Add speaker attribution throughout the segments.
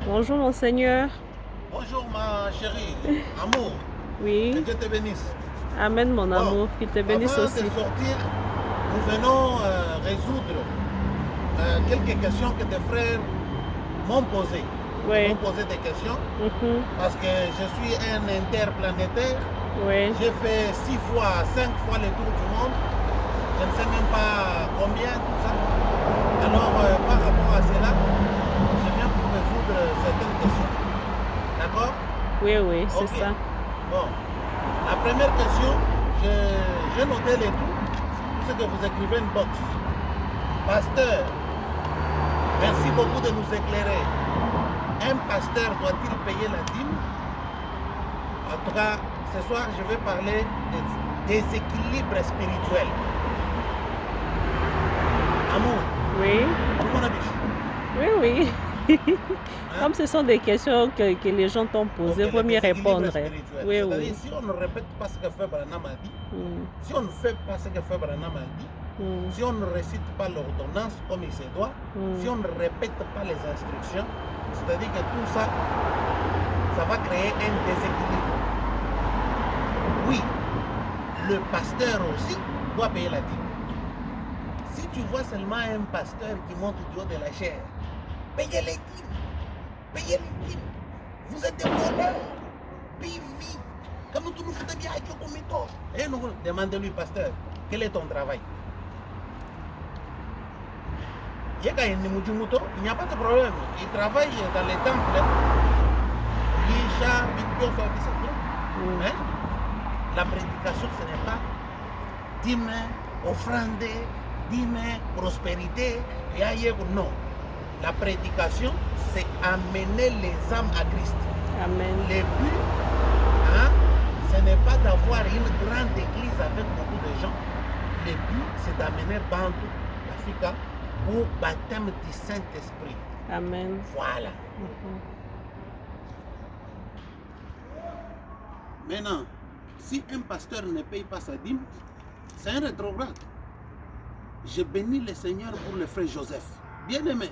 Speaker 1: Bonjour, monseigneur.
Speaker 2: Bonjour ma chérie, amour, que
Speaker 1: Oui.
Speaker 2: Dieu te bénisse.
Speaker 1: Amen, mon
Speaker 2: Bon,
Speaker 1: amour. Qu'il te bénisse
Speaker 2: avant
Speaker 1: aussi.
Speaker 2: de sortir, nous venons résoudre quelques questions que tes frères m'ont posées.
Speaker 1: Oui.
Speaker 2: Ils m'ont posé des questions parce que je suis un interplanétaire.
Speaker 1: Oui.
Speaker 2: J'ai fait 6 fois, 5 fois le tour du monde. Je ne sais même pas combien, tout ça. Alors, par rapport à cela, je viens pour résoudre certaines questions. D'accord?
Speaker 1: Oui, oui, c'est
Speaker 2: Ok.
Speaker 1: ça.
Speaker 2: Bon, la première question, j'ai noté les trucs, tout ce que vous écrivez une box. Pasteur, merci beaucoup de nous éclairer. Un pasteur doit-il payer la dîme? En tout cas, ce soir, je vais parler des déséquilibres spirituels. Amour,
Speaker 1: Oui.
Speaker 2: mon ami.
Speaker 1: Oui, oui. Comme ce sont des questions que les gens t'ont posées, il vaut mieux répondre. Oui,
Speaker 2: C'est-à-dire,
Speaker 1: oui.
Speaker 2: si on ne répète pas ce que Frère Branham a dit, si on ne fait pas ce que Frère Branham a dit, si on ne récite pas l'ordonnance comme il se doit, si on ne répète pas les instructions, c'est-à-dire que tout ça, ça va créer un déséquilibre. Oui, le pasteur aussi doit payer la dîme. Si tu vois seulement un pasteur qui monte du haut de la chair, payez les dîmes, payez les dîmes. Vous êtes des voleurs, pivi. Comme nous nous foutons bien avec le comité. Demandez-lui, pasteur, quel est ton travail? Il n'y a pas de problème. Il travaille dans les temples. Mais la prédication, ce n'est pas dîme, offrande, dîme, prospérité. Non. La prédication, c'est amener les âmes à Christ.
Speaker 1: Amen.
Speaker 2: Le but, ce n'est pas d'avoir une grande église avec beaucoup de gens. Le but, c'est d'amener Bantu, l'Afrique, au baptême du Saint-Esprit.
Speaker 1: Amen.
Speaker 2: Voilà. Maintenant, si un pasteur ne paye pas sa dîme, c'est un rétrograde. Je bénis le Seigneur pour le frère Joseph. Bien aimé.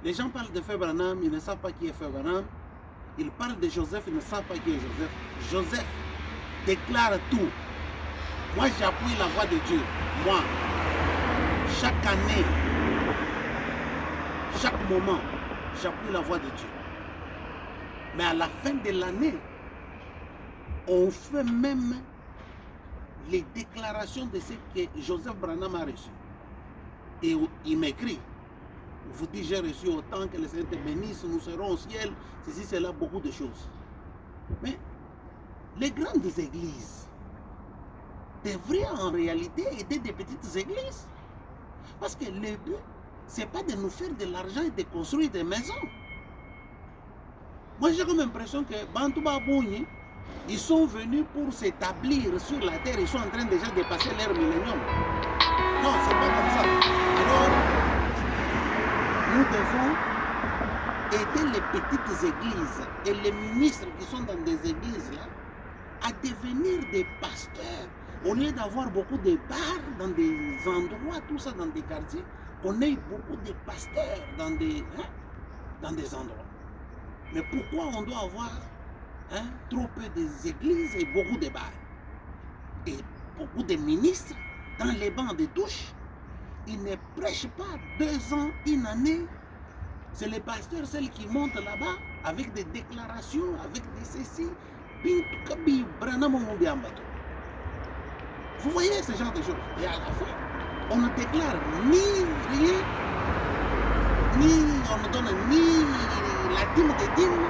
Speaker 2: Les gens parlent de frère Branham, ils ne savent pas qui est frère Branham. Ils parlent de Joseph, ils ne savent pas qui est Joseph. Joseph déclare tout. Moi, j'appuie la voix de Dieu. Moi, chaque année, chaque moment, j'appuie la voix de Dieu. Mais à la fin de l'année, on fait même les déclarations de ce que Joseph Branham a reçu. Et il m'écrit, vous dit, j'ai reçu autant, que le Seigneur te bénisse, nous serons au ciel, ceci, cela, beaucoup de choses. Mais les grandes églises devraient en réalité être des petites églises. Parce que le but, ce n'est pas de nous faire de l'argent et de construire des maisons. Moi, j'ai comme l'impression que Bantu Babouni, ils sont venus pour s'établir sur la terre, ils sont en train déjà de passer leur millénium. Non, c'est pas comme ça. Alors, nous devons aider les petites églises et les ministres qui sont dans des églises là à devenir des pasteurs. Au lieu d'avoir beaucoup de bars dans des endroits, tout ça dans des quartiers, qu'on ait beaucoup de pasteurs dans des endroits. Mais pourquoi on doit avoir trop peu d'églises et beaucoup de bars? Et beaucoup de ministres dans les bancs de touche, ils ne prêchent pas 2 ans, une année. C'est les pasteurs, celles qui montent là-bas avec des déclarations, avec des ceci. Vous voyez ce genre de choses. Et à la fin, on ne déclare ni rien, ni on ne donne ni la dîme des dîmes.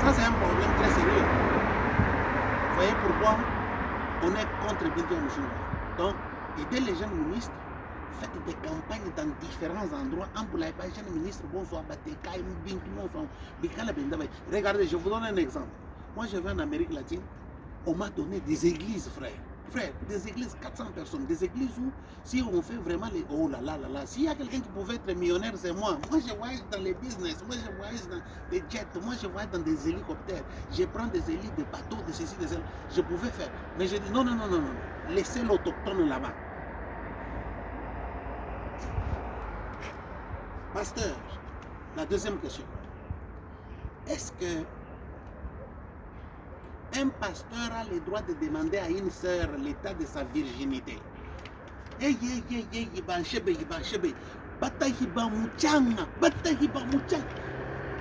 Speaker 2: Ça, c'est un problème très sérieux. Vous voyez pourquoi on est contre Bintou Mouchunga. Donc, aidez les jeunes ministres, faites des campagnes dans différents endroits. Les jeunes ministres, bonsoir, regardez, je vous donne un exemple. Moi, je vais en Amérique latine, on m'a donné des églises, frère. Frère, des églises, 400 personnes, des églises où, si on fait vraiment les... Oh là là là là, s'il y a quelqu'un qui pouvait être millionnaire, c'est moi. Moi, je voyage dans les business, moi, je voyage dans les jets, moi, je voyage dans des hélicoptères. Je prends des hélices, des bateaux, de ceci, de cela. Je pouvais faire. Mais je dis non, non, non, non, non. Laissez l'autochtone là-bas. Pasteur, La deuxième question. Est-ce que un pasteur a le droit de demander à une sœur l'état de sa virginité?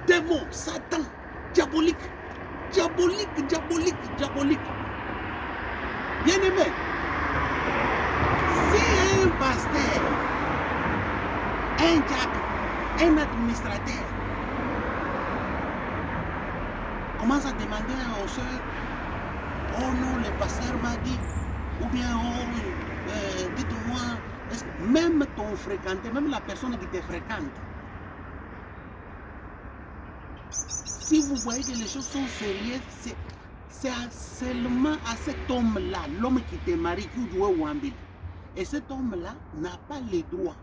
Speaker 2: Démon, Satan, diabolique, diabolique, diabolique, diabolique. Bien aimé, si un pasteur, un diacre, un administrateur commence à demander aux sœurs, oh non, le pasteur m'a dit, ou bien, oh, dites-moi, même ton fréquenté, même la personne qui te fréquente, si vous voyez que les choses sont sérieuses, c'est seulement à cet homme-là, l'homme qui te marie, qui doit Wambili. Et cet homme-là n'a pas le droit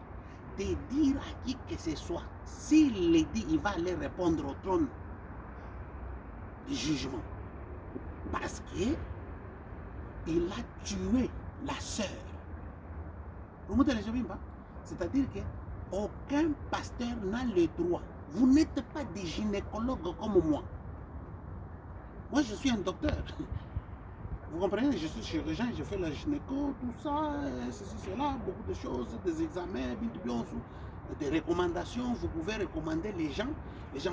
Speaker 2: de dire à qui que ce soit. S'il le dit, il va aller répondre au trône du jugement. Parce qu'il a tué la sœur. Vous me dites, c'est-à-dire qu'aucun pasteur n'a le droit. Vous n'êtes pas des gynécologues comme moi. Moi, je suis un docteur. Vous comprenez, je suis chirurgien, je fais la gynéco, tout ça, ceci, cela, beaucoup de choses, des examens, des recommandations. Vous pouvez recommander les gens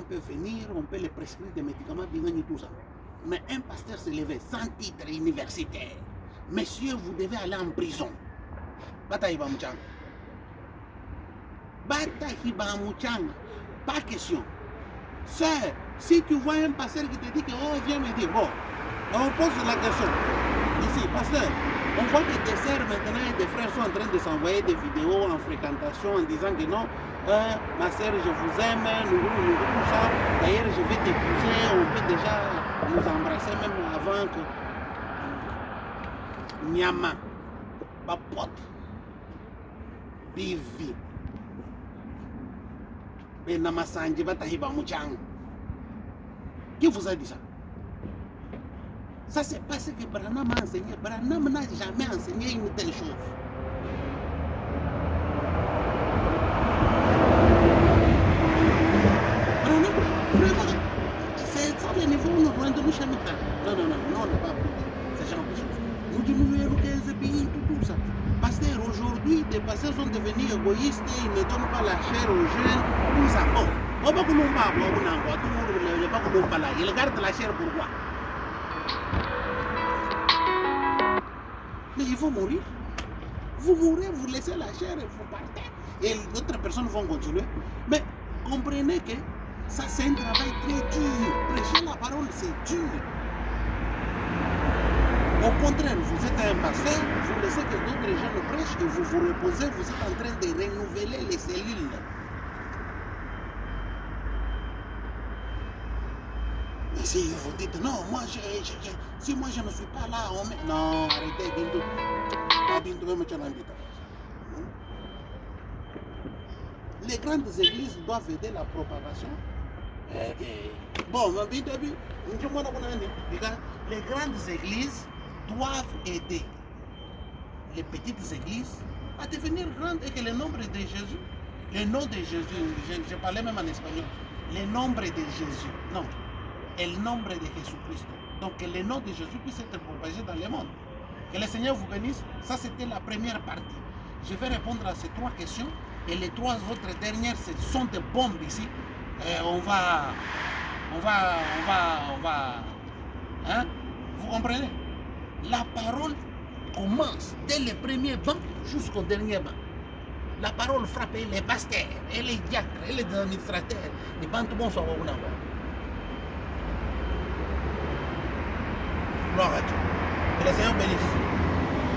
Speaker 2: peuvent venir, on peut les prescrire des médicaments, tout ça. Mais un pasteur se levait sans titre universitaire. Messieurs, vous devez aller en prison. Bataïba Mouchang. Bataïba Mouchang. Pas question. Sœur, si tu vois un pasteur qui te dit que, oh, viens me dire, bon, on pose la question. Ici, pasteur, on voit que tes sœurs maintenant et tes frères sont en train de s'envoyer des vidéos en fréquentation en disant que non, ma sœur, je vous aime, nous, tout ça. D'ailleurs, je vais t'épouser, on peut déjà nous embrasser même avant que. Nyama, papote, bivi. Benamasanji, batahiba mouchang. Qui vous a dit ça? Ça, c'est parce que Branham a enseigné. Branham n'a jamais enseigné une telle chose. Branham, vraiment, c'est ça le niveau où nous rendons jamais pas. Non, on n'a pas appris ce genre de choses. Nous disons, 15 pays, tout ça. Pasteurs, aujourd'hui, des pasteurs sont devenus égoïstes, ils ne donnent pas la chair aux jeunes, tout ça. Bon, on va pas ils gardent la chair pourquoi? Mais il faut mourir. Vous mourrez, vous laissez la chair et vous partez. Et d'autres personnes vont continuer. Mais comprenez que ça, c'est un travail très dur. Prêcher la parole, c'est dur. Au contraire, vous êtes un pasteur, vous laissez que d'autres gens le prêchent et vous vous reposez, vous êtes en train de renouveler les cellules. Mais si vous dites non, moi si moi je ne suis pas là, on met... Non, arrêtez, Bintou. Pas Bintou, même les grandes églises doivent aider la propagation. Bon, les grandes églises doivent aider les petites églises à devenir grandes et que le nombre de Jésus, le nom de Jésus, je parlais même en espagnol, le nombre de Jésus, non, et le nombre de Jésus-Christ. Donc que le nom de Jésus puisse être propagé dans le monde. Que le Seigneur vous bénisse. Ça, c'était la première partie. Je vais répondre à ces 3 questions et les 3 autres dernières, ce sont des bombes ici. On va, hein? Vous comprenez? La parole commence dès le premier banc jusqu'au dernier banc. La parole frappe les pasteurs, et les diacres, et les administrateurs. Les bantumons sont au bout. Gloire à Dieu. Que le Seigneur bénisse.